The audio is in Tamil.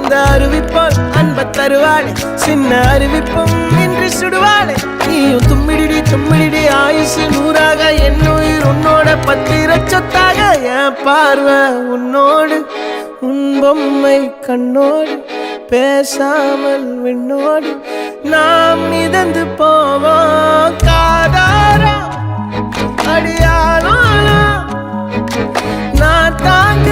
அந்த அறிவிப்பால் அன்ப தருவாளே சின்ன அறிவிப்பும் இன்று சுடுவாளே நீயும் தும்மிடி தும்மிடி ஆயுசு நூறாக என் உயிர் உன்னோட பத்திர சொத்தாக என் பார்வை உன்னோடு உன் பொம்மை கண்ணோடு பேசாமல் விண்ணோடு நாம் மிதந்து போவோம் காதாரா அடியாளோ நான் தாங்க